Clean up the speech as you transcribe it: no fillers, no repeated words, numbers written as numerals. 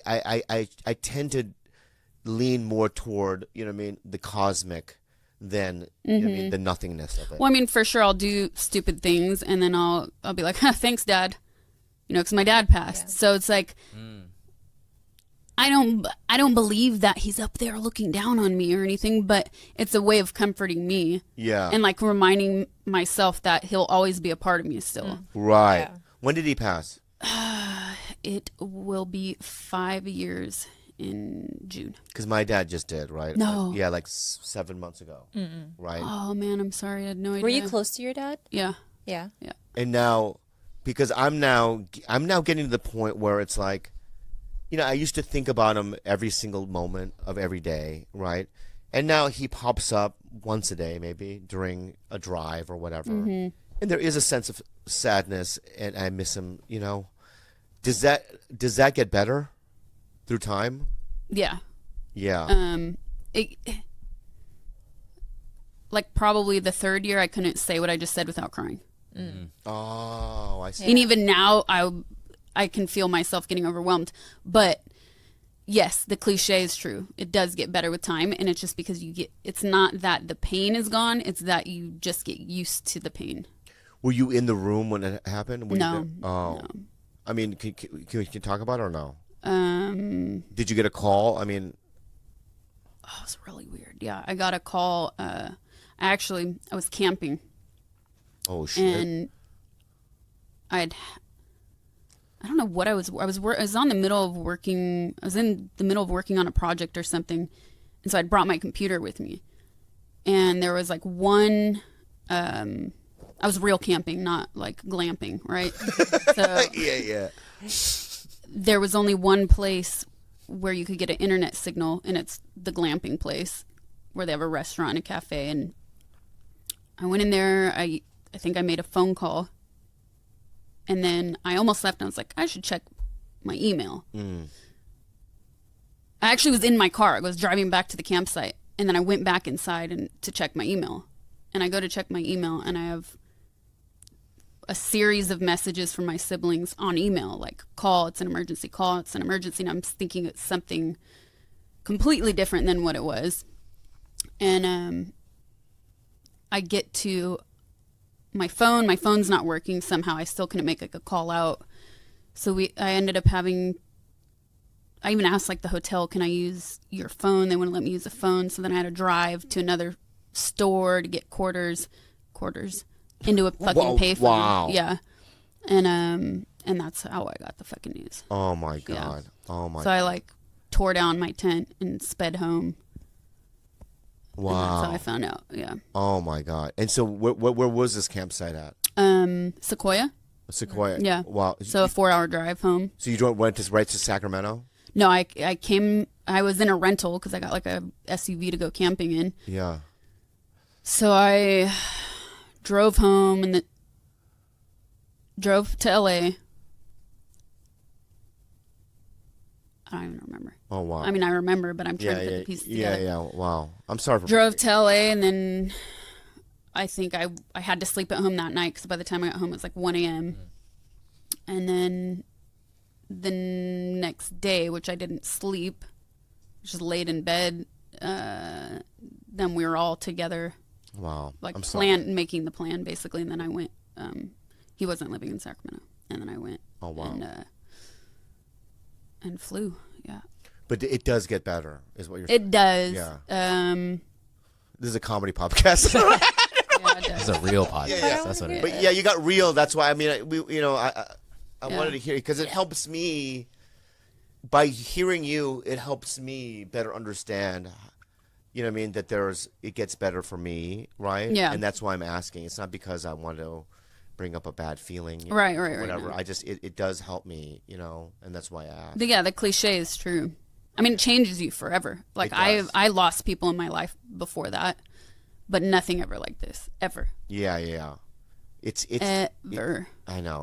I tend to lean more toward, you know what I mean, the cosmic than you know what I mean, the nothingness of it. Well, I mean, for sure, I'll do stupid things, and then I'll be like, thanks, Dad, you know, because my dad passed. Yeah. So it's like, I don't believe that he's up there looking down on me or anything, but it's a way of comforting me. Yeah. And like reminding myself that he'll always be a part of me still. Right. Yeah. When did he pass? It will be 5 years in June. Because my dad just did, right? No. Yeah, like 7 months ago. Right. Oh man, I'm sorry. I had no idea. Were you close to your dad? Yeah. Yeah. Yeah. And now, because I'm now getting to the point where it's like, you know, I used to think about him every single moment of every day, right? And now he pops up once a day, maybe during a drive or whatever. And there is a sense of sadness, and I miss him. You know, does that get better through time? Yeah. Yeah. Like probably the third year, I couldn't say what I just said without crying. Oh, I see. And even now, I can feel myself getting overwhelmed. But yes, the cliche is true. It does get better with time, and it's just because it's not that the pain is gone, it's that you just get used to the pain. Were you in the room when it happened? No. Oh. No. I mean, can you talk about it or no? Did you get a call? I mean, it was really weird. Yeah, I got a call. I was camping. Oh shit! And I don't know what I was on the middle of working. I was in the middle of working on a project or something, and so I'd brought my computer with me. And there was like one. I was real camping, not like glamping, right? So yeah. There was only one place where you could get an internet signal, and it's the glamping place where they have a restaurant and a cafe. And I went in there. I think I made a phone call. And then I almost left, and I was like, I should check my email. I actually was in my car. I was driving back to the campsite, and then I went back inside to check my email. And I go to check my email, and I have a series of messages from my siblings on email, like, call, it's an emergency, call, it's an emergency. And I'm thinking it's something completely different than what it was. And I get to my phone's not working somehow. I still couldn't make like a call out. So I ended up I even asked like the hotel, can I use your phone? They wouldn't let me use the phone. So then I had to drive to another store to get quarters into a fucking payphone. Wow. Yeah. And that's how I got the fucking news. Oh my God. Yeah. Oh my. So I like tore down my tent and sped home. Wow. And that's how I found out. Yeah. Oh my God. And so where was this campsite at? Sequoia. Sequoia. Yeah. Wow. So a 4-hour drive home. So you went right to Sacramento? No, I was in a rental because I got like a SUV to go camping in. Yeah. So I drove home and drove to LA. I don't even remember. Oh wow. I mean, I remember, but I'm trying to put the pieces together. Yeah. Wow. I'm sorry for Drove to LA, and then I think I had to sleep at home that night because by the time I got home it was like 1 a.m. And then the next day, which I didn't sleep, just laid in bed. Then we were all together. Wow. Like I'm making the plan basically, and then I went. He wasn't living in Sacramento, and then I went. Oh wow. And flew. Yeah. But it does get better, is what you're saying. It does. Yeah. This is a comedy podcast. Yeah, it does. It's a real podcast. Yeah. That's what it is. But yeah, you got real. That's why. I mean, I Yeah. wanted to hear because it helps me. By hearing you, it helps me better understand. You know what I mean? That it gets better for me, right? Yeah. And that's why I'm asking. It's not because I want to bring up a bad feeling, Right, whatever. no. I just it does help me, and that's why I asked. But yeah, the cliche is true. I mean, it changes you forever. Like It does. I lost people in my life before that, but nothing ever like this ever. Yeah. It's Ever. I know.